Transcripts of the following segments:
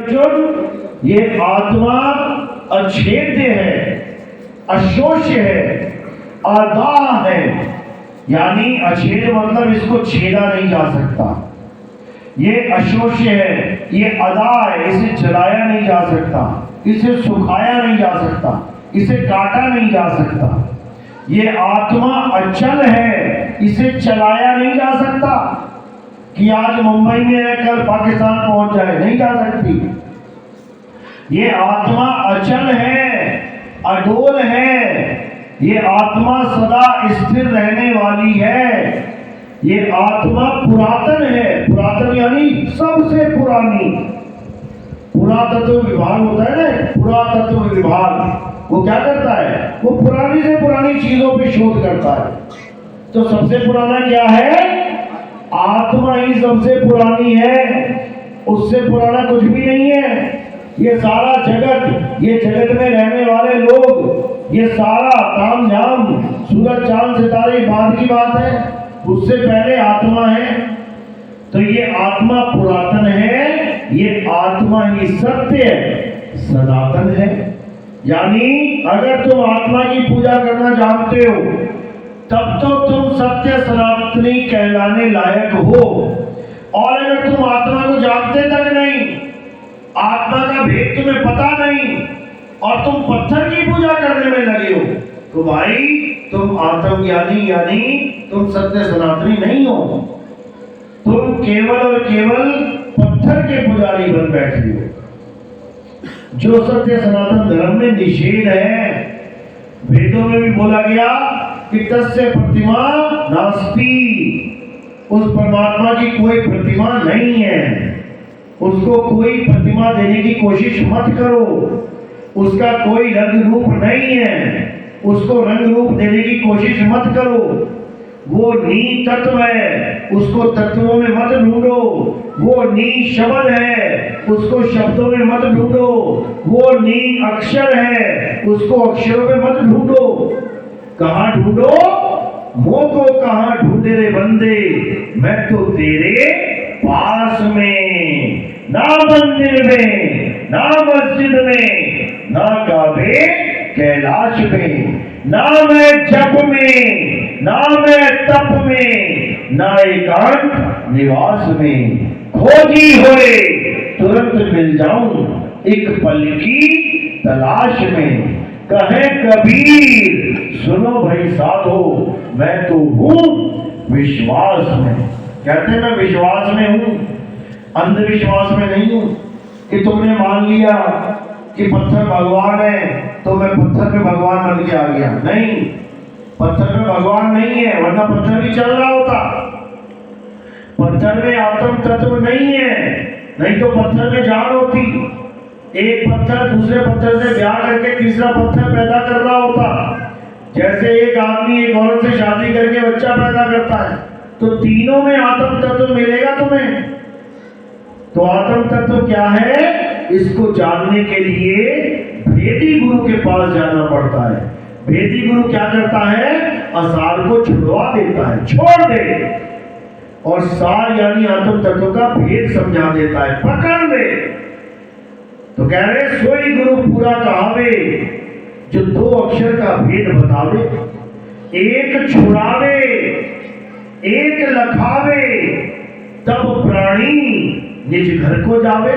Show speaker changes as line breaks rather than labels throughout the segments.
अर्जुन, ये आत्मा अछेद्य है, अशोष्य है, अदाह है। यानी अछेद मतलब इसको छेदा नहीं जा सकता। ये अशोष्य है, ये अदा है, इसे जलाया नहीं जा सकता, इसे सुखाया नहीं जा सकता, इसे काटा नहीं जा सकता। ये आत्मा अचल है, इसे चलाया नहीं जा सकता कि आज मुंबई में है कल पाकिस्तान पहुंच जाए, नहीं जा सकती। ये आत्मा अचल है, अडोल है, ये आत्मा सदा स्थिर रहने वाली है। ये आत्मा पुरातन है, पुरातन यानी सबसे पुरानी। पुरातत्व विभाग होता है ना, पुरातत्व विभाग वो क्या करता है? वो पुरानी से पुरानी चीजों पे शोध करता है। तो सबसे पुराना क्या है? आत्मा ही सबसे पुरानी है, उससे पुराना कुछ भी नहीं है। ये सारा जगत, ये जगत में रहने वाले लोग, ये सारा ताम झाम, सूरज चांद सितारे बाद की बात है, उससे पहले आत्मा है। तो ये आत्मा पुरातन है, ये आत्मा ही सत्य सनातन है। यानी अगर तुम आत्मा की पूजा करना जानते हो तब तो तुम सत्य सनातनी कहलाने लायक हो। और अगर तुम आत्मा को जानते तक नहीं, आत्मा का भेद तुम्हें पता नहीं और तुम पत्थर की पूजा करने में लगे हो, तो भाई तुम आत्मज्ञानी यानी तुम सत्य सनातनी नहीं हो। तुम केवल और केवल पत्थर के पुजारी बन बैठे हो। जो सत्य सनातन धर्म में निषेध है, वेदों में भी बोला गया कि तस्य प्रतिमा नास्ति, उस परमात्मा की कोई प्रतिमा नहीं है, उसको कोई प्रतिमा देने की कोशिश मत करो, उसका कोई रंग रूप नहीं है, उसको रंग रूप देने की कोशिश मत करो। वो नी तत्व है, उसको तत्वों में मत ढूंढो। वो नी शब्द है, उसको शब्दों में मत ढूंढो। वो नी अक्षर है, उसको अक्षरों में मत ढूंढो। कहाँ ढूंढो? मोह को कहाँ ढूंढे रे बंदे, मैं तो तेरे पास में। ना मंदिर में, ना मस्जिद में, ना काबे कैलाश में, ना मैं जप में, ना मैं तप में, ना एकांत निवास में। खोजी होए तुरंत मिल जाऊं एक पल की तलाश में। कहे कबीर सुनो भाई साधो, मैं तो हूं विश्वास में। कहते मैं विश्वास में हूं, अंधविश्वास में नहीं हूं कि तुमने मान लिया कि पत्थर भगवान है तो मैं पत्थर में भगवान बन के आ गया। नहीं, पत्थर में भगवान नहीं है, वरना पत्थर भी चल रहा होता। पत्थर में आत्म तत्व नहीं है, नहीं तो पत्थर में जान होती। एक पत्थर दूसरे पत्थर से ब्याह करके तीसरा पत्थर पैदा कर रहा होता। जैसे एक आदमी एक औरत से शादी करके बच्चा पैदा करता है, तो तीनों में आत्म तत्व मिलेगा तुम्हें। तो आत्म तत्व क्या है, इसको जानने के लिए भेदी गुरु के पास जाना पड़ता है। भेदी गुरु क्या करता है? असार को छुड़वा देता है, छोड़ दे, और सार यानी आत्म तत्व का भेद समझा देता है, पकड़ दे। तो कह रहे सोई गुरु पूरा कहावे, जो दो अक्षर का भेद बतावे। एक छुड़ावे, एक लखावे, तब प्राणी निज घर को जावे।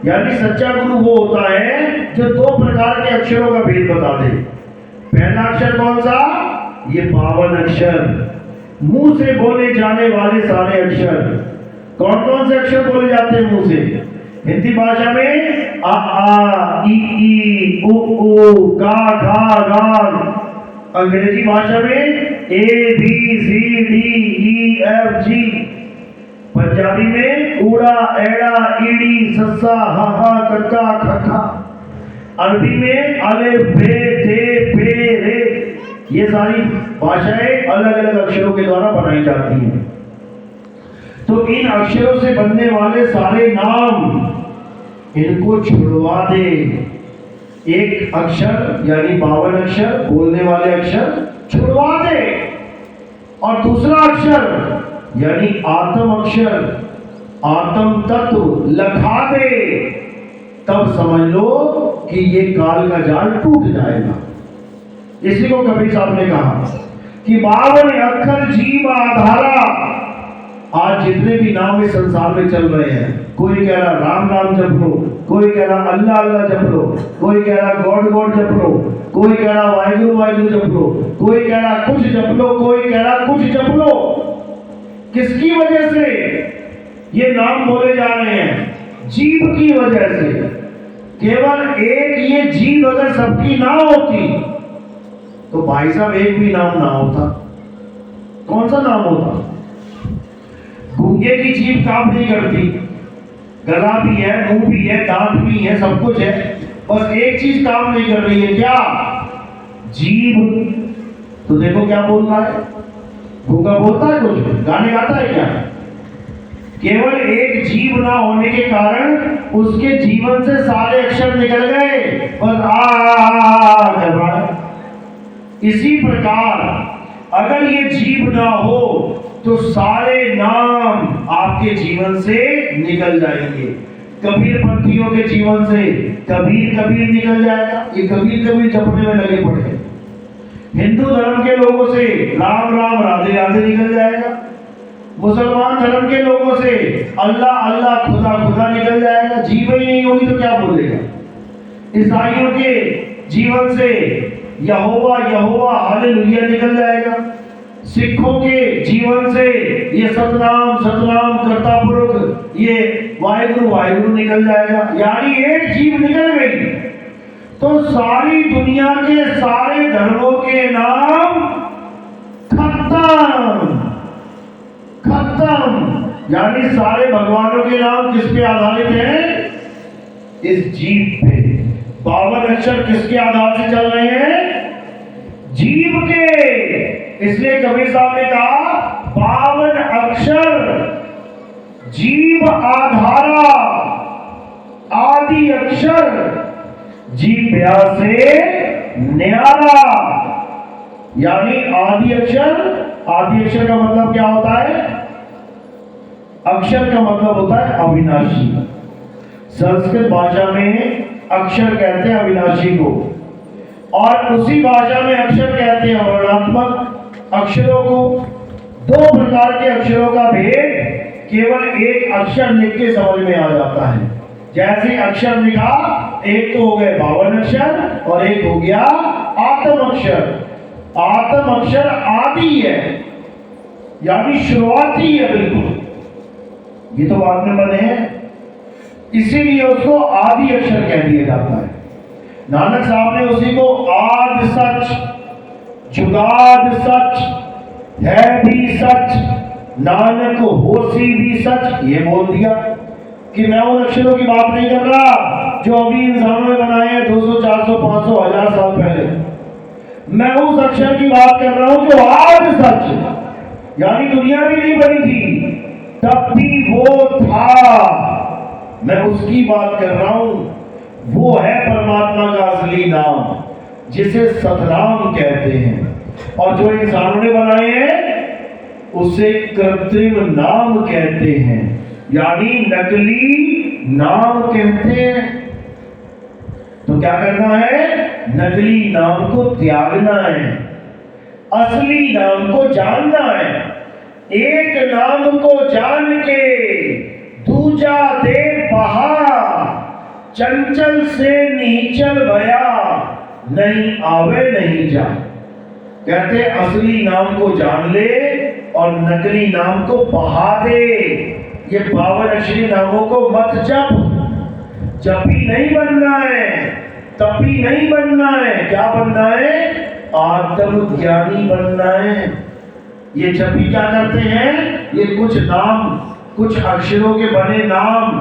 यानी सच्चा गुरु वो होता है जो दो प्रकार के अक्षरों का भेद बता दे। पहला अक्षर कौन सा? ये पावन अक्षर, मुंह से बोले जाने वाले सारे अक्षर। कौन कौन से अक्षर बोले जाते हैं मुंह से? हिंदी भाषा में आ आ ई ई उ उ का खा गा। अंग्रेजी भाषा में A B C D E F G. Punjabi में ऊड़ा एड़ा ईड़ी सस्सा हा हा कक्का खखा। अरबी में अलिफ बे ते पे रे। ये सारी भाषाएं अलग अलग अक्षरों के द्वारा बनाई जाती हैं। तो इन अक्षरों से बनने वाले सारे नाम, इनको छुड़वा दे। एक अक्षर यानी 52 अक्षर बोलने वाले अक्षर छुड़वा दे, और दूसरा अक्षर यानी आत्म अक्षर, आत्म तत्व लखा दे। तब समझ लो कि ये काल का जाल टूट जाएगा। इसी को कबीर साहब ने कहा कि 52 अक्षर जीव आधारा। आज जितने भी नाम इस संसार में चल रहे हैं, कोई कह रहा राम राम जप लो, कोई कह रहा अल्लाह अल्लाह जप लो, कोई कह रहा गॉड गॉड जप लो, कोई कह रहा वाहिगुरु वाहिगुरु जप लो, कोई कह रहा कुछ जप लो, कोई कह रहा कुछ जप लो। किसकी वजह से ये नाम बोले जा रहे हैं? जीव की वजह से। केवल एक ये जीव अगर सबकी ना होती तो भाई साहब एक भी नाम ना होता। कौन सा नाम होता? गूंगे की जीभ काम नहीं करती, गला भी है, मुंह भी है, दांत भी है, सब कुछ है, बस एक चीज काम नहीं कर रही है, क्या? जीभ। तो देखो क्या बोल रहा है, गूंगा बोलता है कुछ, गाने गाता है क्या? केवल एक जीभ ना होने के कारण उसके जीवन से सारे अक्षर निकल गए, बस आ कर रहा है। इसी प्रकार अगर ये जीभ ना हो तो सारे नाम आपके जीवन से निकल जाएंगे। कबीर पंथियों के जीवन से कबीर कबीर निकल जाएगा, ये कबीर कबीर जपने में लगे पड़े हैं। हिंदू धर्म के लोगों से राम राम राधे राधे निकल जाएगा। मुसलमान धर्म के लोगों से अल्लाह अल्लाह खुदा खुदा निकल जाएगा। जीव ही नहीं होगी तो क्या बोलेगा? ईसाइयों के जीवन से यहोवा यहोवा हालेलुया निकल जाएगा। सिखों के जीवन से ये सतनाम सतनाम करता पुरुष, ये वाहिगुरु वाहिगुरु निकल जाएगा। यानी एक जीव निकल गई तो सारी दुनिया के सारे धर्मों के नाम खत्म खत्म। यानी सारे भगवानों के नाम किस पे आधारित हैं? इस जीव पे। 52 अक्षर किसके आधार से चल रहे हैं? जीव के। इसलिए कबीर साहब ने कहा 52 अक्षर जीव आधारा, आदि अक्षर जीव से न्यारा। यानी आदि अक्षर का मतलब क्या होता है? अक्षर का मतलब होता है अविनाशी। संस्कृत भाषा में अक्षर कहते हैं अविनाशी को, और उसी भाषा में अक्षर कहते हैं वर्णात्मक अक्षरों को। 2 प्रकार के अक्षरों का भेद केवल एक अक्षर लिख के समझ में आ जाता है। जैसे अक्षर लिखा, एक तो हो गए 52 अक्षर और एक हो गया आत्म अक्षर। आत्म अक्षर आदि है, यानी शुरुआती है बिल्कुल। ये तो बाद में बने हैं, इसीलिए उसको आदि अक्षर कह दिया जाता है। नानक साहब ने उसी को आद सच, जुगाद सच, है भी सच, नानक होसी भी सच, ये बोल दिया कि मैं उन अक्षरों की बात नहीं कर रहा जो अभी इंसानों ने बनाए हैं 200, 400, 500, 1000 साल पहले। मैं उस अक्षर की बात कर रहा हूं जो आज सच, यानी दुनिया भी नहीं बनी थी तब भी वो था। मैं उसकी बात कर रहा हूं। वो है परमात्मा का असली नाम, जिसे सतनाम कहते हैं। और जो इंसानों ने बनाए हैं उसे कृत्रिम नाम कहते हैं, यानी नकली नाम कहते हैं। तो क्या करना है? नकली नाम को त्यागना है, असली नाम को जानना है। एक नाम को जान के दूजा दे बहा, चंचल से नीचल भया, नहीं आवे नहीं जा। कहते असली नाम को जान ले और नकली नाम को बहा दे। ये 52 अक्षरी नामों को मत जप। जपी नहीं बनना है, तपी नहीं बनना है। क्या बनना है? आत्मज्ञानी बनना है। ये जपी क्या करते हैं? ये कुछ नाम, कुछ अक्षरों के बने नाम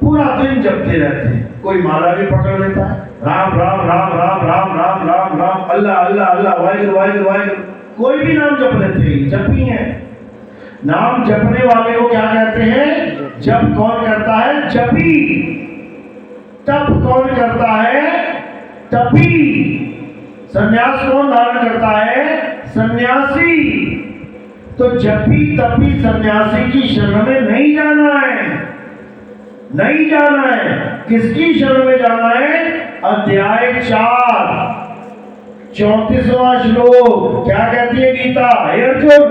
पूरा दिन जपते रहते हैं। कोई माला भी पकड़ लेता है, राम राम राम राम राम राम राम राम, अल्लाह अल्लाह अल्लाह, वाहिगुरु वाहिगुरु वाहिगुरु, कोई भी नाम जप लेते हैं, जपी है। नाम जपने वाले को क्या कहते हैं? जप कौन करता है? जपी। तप कौन करता है? तपी। संन्यास कौन धारण करता है? सन्यासी। तो जपी तपी सन्यासी की शरण में नहीं जाना है, नहीं जाना है। किसकी शरण में जाना है? अध्याय 4 34वां श्लोक क्या कहती है गीता? हे अर्जुन,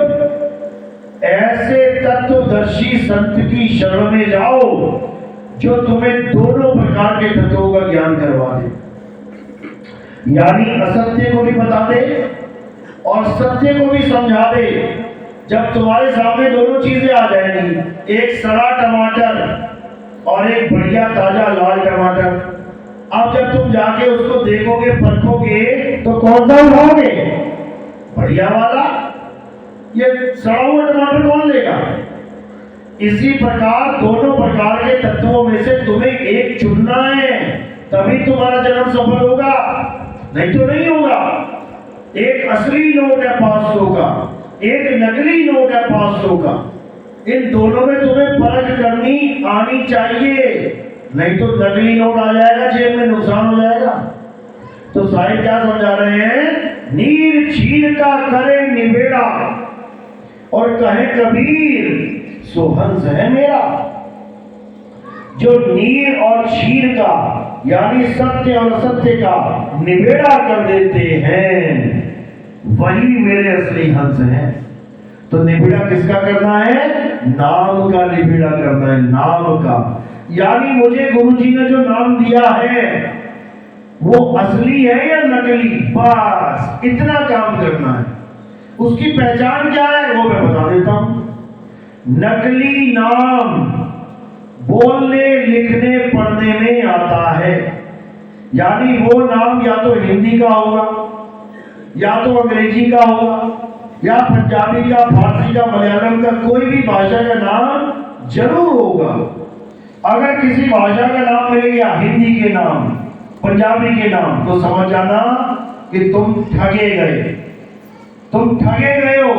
ऐसे तत्वदर्शी संत की शरण में जाओ जो तुम्हें दोनों प्रकार के तत्वों का ज्ञान करवा दे, यानी असत्य को भी बता दे और सत्य को भी समझा दे। जब तुम्हारे सामने दोनों चीजें आ जाएंगी, एक सड़ा टमाटर और एक बढ़िया ताजा लाल टमाटर, अब जब तुम जाके उसको देखोगे, परखोगे, तो कौन सा उठाओगे? बढ़िया वाला? ये सड़ा हुआ टमाटर कौन लेगा? इसी प्रकार दोनों प्रकार के तत्वों में से तुम्हें एक चुनना है, तभी तुम्हारा जन्म सफल होगा, नहीं तो नहीं होगा। एक असली नोट है 500 का, एक नकली नोट है 500 का, इन दोनों में तुम्हें फर्क करनी आनी चाहिए, नहीं तो नकली नोट आ जाएगा, जेब में नुकसान हो जाएगा। तो साहिब क्या समझा रहे हैं? नीर छीर का करे निबेड़ा और कहे कबीर सो हंस है मेरा। जो नीर और क्षीर का यानी सत्य और असत्य का निबेड़ा कर देते हैं, वही मेरे असली हंस हैं। तो निबेड़ा किसका करना है? नाम का निबेड़ा करना है, नाम का। यानी मुझे गुरुजी ने जो नाम दिया है वो असली है या नकली, बस इतना काम करना है। उसकी पहचान क्या है वो मैं बता देता हूं। नकली नाम बोलने लिखने पढ़ने में आता है, यानी वो नाम या तो हिंदी का होगा, या तो अंग्रेजी का होगा, या पंजाबी का, फारसी का, मलयालम का, कोई भी भाषा का नाम जरूर होगा। अगर किसी भाषा का नाम मिले गया, हिंदी के नाम, पंजाबी के नाम, तो समझ जाना कि तुम ठगे गए, तुम ठगे गए हो।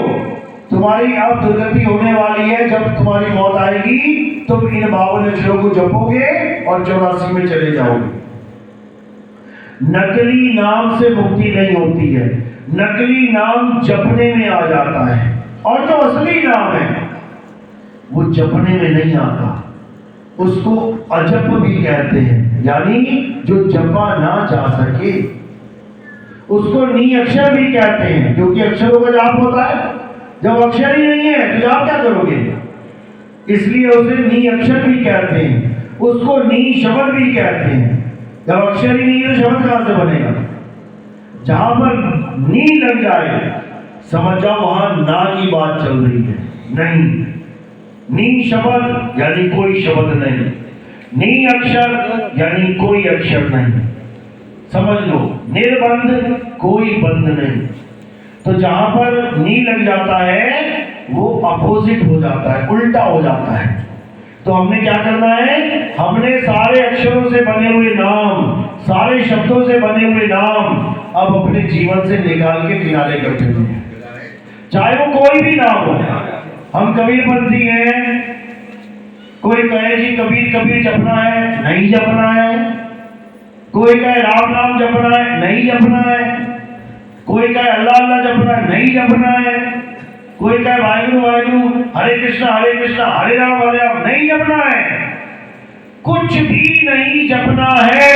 तुम्हारी अब दुर्गति होने वाली है। जब तुम्हारी मौत आएगी तुम इन 52 अक्षरों को जपोगे और 84 में चले जाओगे। नकली नाम से मुक्ति नहीं होती है, नकली नाम जपने में आ जाता है, और जो असली नाम है वो जपने में नहीं आता, उसको अजप भी कहते हैं, यानी जो जपा ना जा सके, उसको नी अक्षर भी कहते हैं, क्योंकि अक्षरों का जाप होता है। जब अक्षर ही नहीं है तो जाप क्या करोगे? इसलिए उसे नी अक्षर भी कहते हैं, उसको नी शब्द भी कहते हैं। जब अक्षर ही नहीं है तो शब्द कहां से बनेगा? जहां पर नी लग जाए समझ जाओ वहां ना की बात चल रही है। नहीं, नी शब्द यानी कोई शब्द नहीं, नी अक्षर यानी कोई अक्षर नहीं, समझ लो। निर्बंध कोई बंध नहीं। तो जहां पर नी लग जाता है वो अपोजिट हो जाता है, उल्टा हो जाता है। तो हमने क्या करना है? हमने सारे अक्षरों से बने हुए नाम, सारे शब्दों से बने हुए नाम अब अपने जीवन से निकाल के किनारे करते हैं, चाहे वो कोई भी नाम हो। हम कबीरपंथी हैं, कोई कहे जी कबीर कबीर जपना है, नहीं जपना है। कोई कहे राम नाम जपना है, नहीं जपना है। कोई कहे अल्लाह अल्लाह जपना है, नहीं जपना है। कोई कहे वाहिगुरु वाहिगुरु, हरे कृष्णा हरे राम नहीं जपना है। कुछ भी नहीं जपना है,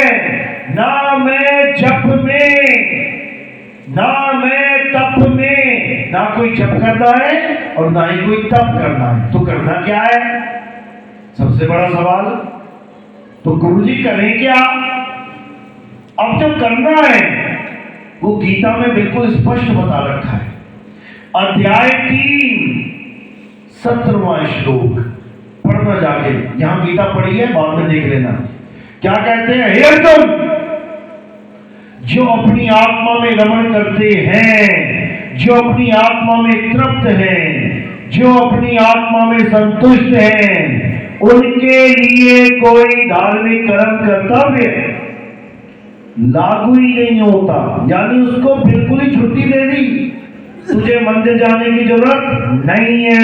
ना मैं जप में, ना मैं तप में, ना कोई जप करना है और ना ही कोई तप करना है। तो करना क्या है? सबसे बड़ा सवाल। तो गुरुजी करें क्या? अब जो करना है वो गीता में बिल्कुल स्पष्ट बता रखा है। अध्याय 3 17वां श्लोक पढ़ना जाके, यहां गीता पढ़ी है, बाद में देख लेना। क्या कहते हैं? हे अर्जुन, जो अपनी आत्मा में रमण करते हैं, जो अपनी आत्मा में तृप्त हैं, जो अपनी आत्मा में संतुष्ट हैं, उनके लिए कोई धार्मिक कर्म कर्तव्य लागू ही नहीं होता। यानी उसको बिल्कुल ही छुट्टी दे दी। तुझे मंदिर जाने की जरूरत नहीं है,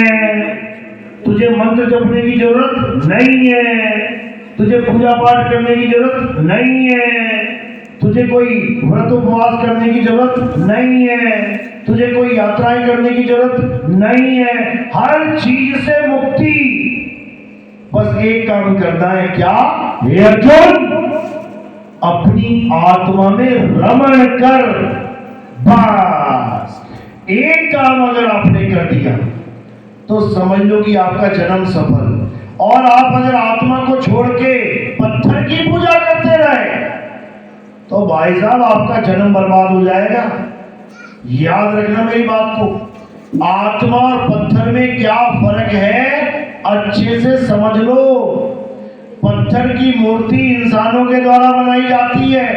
तुझे मंत्र जपने की जरूरत नहीं है, तुझे पूजा पाठ करने की जरूरत नहीं है, तुझे कोई व्रत उपवास करने की जरूरत नहीं है, तुझे कोई यात्राएं करने की जरूरत नहीं है। हर चीज से मुक्ति बस एक काम करना है, क्या? हे अर्जुन, अपनी आत्मा में रमण कर। बस एक काम अगर आपने कर दिया तो समझ लो कि आपका जन्म सफल। और आप अगर आत्मा को छोड़ के पत्थर की पूजा करते रहे तो भाई साहब आपका जन्म बर्बाद हो जाएगा। याद रखना मेरी बात को। आत्मा और पत्थर में क्या फर्क है अच्छे से समझ लो। पत्थर की मूर्ति इंसानों के द्वारा बनाई जाती है,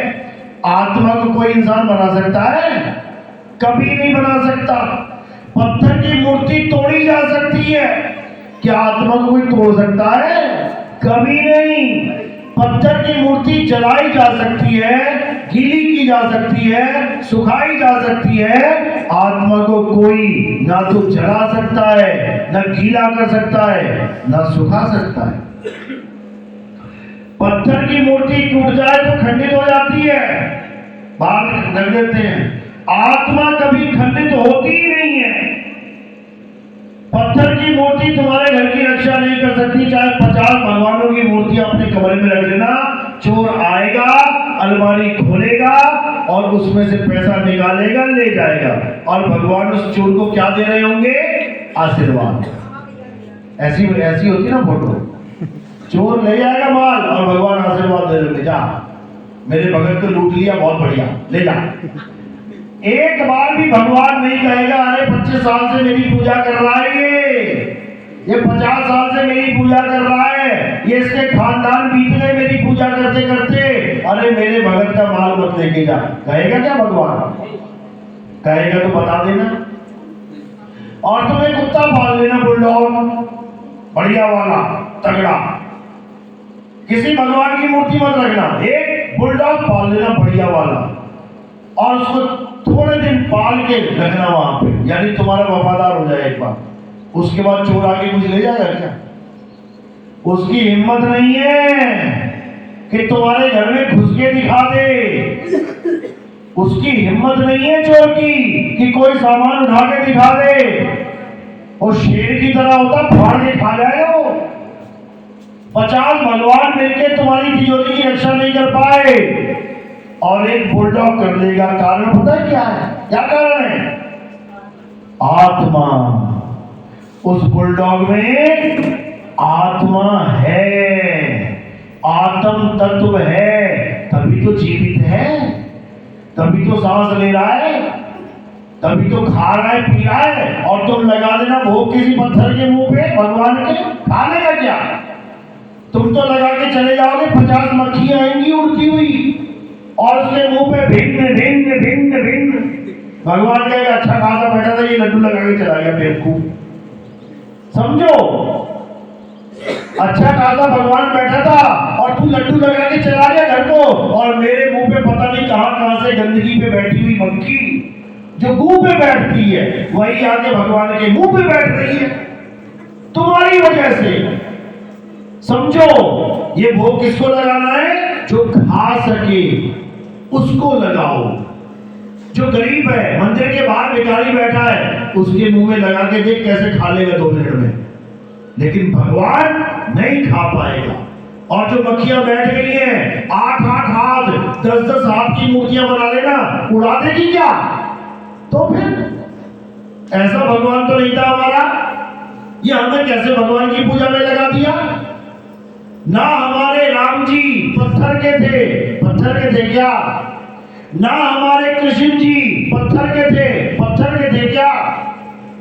आत्मा को कोई इंसान बना सकता है? कभी नहीं बना सकता। पत्थर की मूर्ति तोड़ी जा सकती है, क्या आत्मा को कोई तोड़ सकता है? कभी नहीं। पत्थर की मूर्ति जलाई जा सकती है, गीली की जा सकती है, सुखाई जा सकती है, आत्मा को कोई ना तो जला सकता है, ना गीला कर सकता है, ना सुखा सकता है। पत्थर की मूर्ति टूट जाए तो खंडित हो जाती है, बाहर रख देते हैं। आत्मा कभी खंडित होती ही नहीं है। पत्थर की मूर्ति तुम्हारे घर की रक्षा नहीं कर सकती, चाहे 50 भगवानों की मूर्ति अपने कमरे में रख लेना, चोर आएगा, अलमारी खोलेगा और उसमें से पैसा निकालेगा, ले जाएगा, और भगवान उस चोर को क्या दे रहे होंगे? आशीर्वाद। ऐसी होती ना फोटो, चोर ले जाएगा माल और भगवान आशीर्वाद दे देंगे, जा मेरे भगत को लूट लिया, बहुत बढ़िया, ले जा। एक बार भी भगवान नहीं कहेगा अरे 25 साल से मेरी पूजा कर रहा है, ये 50 साल से मेरी पूजा कर रहा है, ये इसके खानदान बीत गए मेरी पूजा करते करते, अरे मेरे भगत का माल मत लेके जा। कहेगा क्या भगवान? कहेगा तो बता देना। और तुम्हें कुत्ता पाल लेना, बुलडॉग, बढ़िया वाला, तगड़ा। किसी भगवान की मूर्ति मत रखना, एक बुलडॉग पाल लेना बढ़िया वाला, और उसको थोड़े दिन पाल के रखना वहां पे, यानी तुम्हारा वफादार हो जाए एक बार। उसके बाद चोर आके कुछ ले जाएगा क्या? उसकी हिम्मत नहीं है कि तुम्हारे घर में घुस के दिखा दे। उसकी हिम्मत नहीं है चोर की कि कोई सामान उठा के दिखा दे। वो शेर की तरह होता, फाड़ के खा जाए। वो 50 भगवान मिलके तुम्हारी तिजोरी की रक्षा नहीं कर पाए और एक बुलडॉग कर लेगा। कारण पता है क्या है? क्या कारण है? आत्मा। उस बुलडॉग में आत्मा है, आत्म तत्व है, तभी तो जीवित है, तभी तो सांस ले रहा है, तभी तो खा रहा है, पी रहा है। और तुम लगा देना भोग किसी पत्थर के मुंह पे, भगवान के, खाने का क्या? तुम तो लगा के चले जाओगे, 50 मक्खियां आएंगी उड़ती हुई और उसके मुंह पे भिन्न भिन्न भिन्न भिन्न। भगवान कहेगा अच्छा खासा बैठा था, ये लड्डू लगा के चला गया बेवकूफ। समझो, अच्छा खासा भगवान बैठा था और तू लड्डू लगा के चला गया घर को, और मेरे मुंह पे पता नहीं कहां से गंदगी पे बैठी हुई मक्खी, जो मुंह पे बैठती है वही आके भगवान के मुंह पे बैठ रही है तुम्हारी वजह से। समझो, ये भोग किसको लगाना है? जो खा सके उसको लगाओ। जो गरीब है, मंदिर के बाहर भिखारी बैठा है, उसके मुंह में लगा के देख कैसे खा लेगा 2 मिनट में। लेकिन भगवान नहीं खा पाएगा। और जो मक्खियां बैठ गई हैं, 8-8 हाथ 10-10 हाथ की मूर्तियां बना लेना, उड़ा देगी क्या? तो फिर ऐसा भगवान तो नहीं था हमारा। ये हमने कैसे भगवान की पूजा में लगा दिया? ना हमारे राम जी पत्थर के थे, पत्थर के थे क्या? ना हमारे कृष्ण जी पत्थर के थे क्या?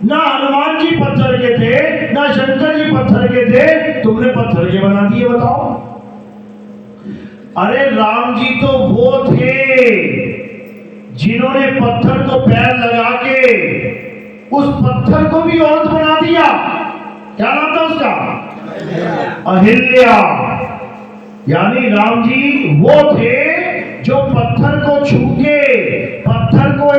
ना हनुमान जी पत्थर के थे, ना शंकर जी पत्थर के थे, तुमने पत्थर के बना दिए। बताओ। अरे राम जी तो वो थे जिन्होंने पत्थर को पैर लगा के उस पत्थर को भी औरत बना दिया। क्या नाम था उसका? अहिल्या। यानी राम जी वो थे जो पत्थर को छू के, पत्थर को